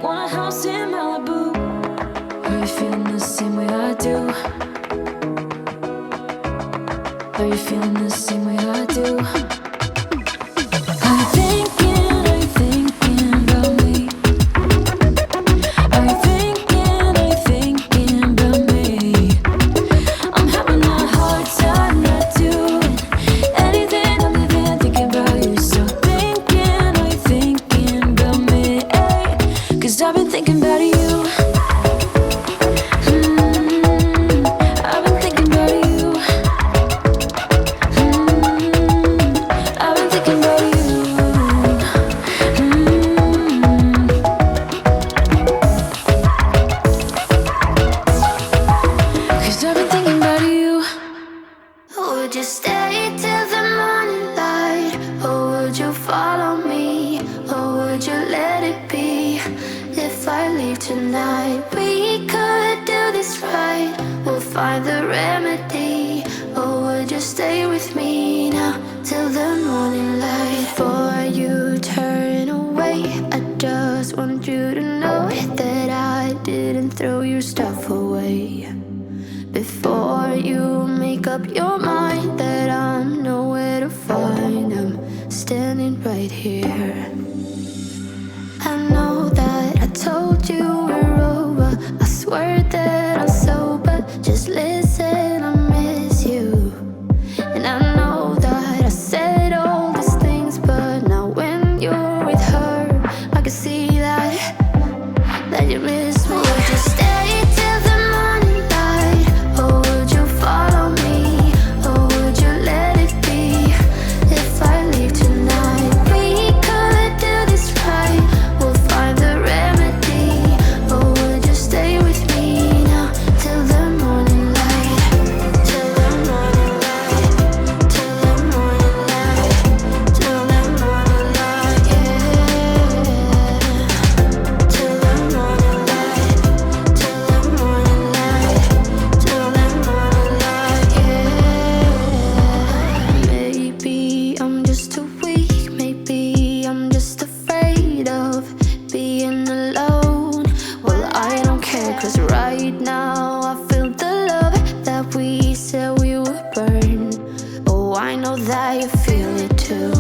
want a house in Malibu. Are you feeling the same way I do? Are you feeling the same way I do? Are you thinking about me? Are you thinking about me? I'm having a hard time not doing anything other than thinking about you. So are you thinking about me? 'Cause I've been thinking about you. I've been thinking about you. I've been thinking about you. 'Cause I've been thinking about you. Would you stay till the morning light? Or would you follow me? Or would you let it be? If I leave tonight, we could do this right. We'll find the remedy. Or would you stay with me now till the morning light? Before you turn away, I just want you to know that I didn't throw your stuff away. Before you make up your mind that I'm nowhere to find, I'm standing right here. I know that I told you we're over. I swear that I'm sober. Just listen, I miss you. And I know that I said all these things, but now when you're with her, I can see that you miss me. Would you stay till the morning light? Or would you follow me? Or would you let it be? If I leave tonight, we could do this right. We'll find the remedy. Or would you stay with me now till the morning light? Till the morning light. Till the morning light. Till the morning light, yeah. Till the morning light. Till the morning light. Till the morning light, yeah. Maybe I'm just too weak. Maybe I'm just afraid of being alone. Well, I don't care, 'cause right now I feel the love that we said we would burn. Oh, I know that you feel it too.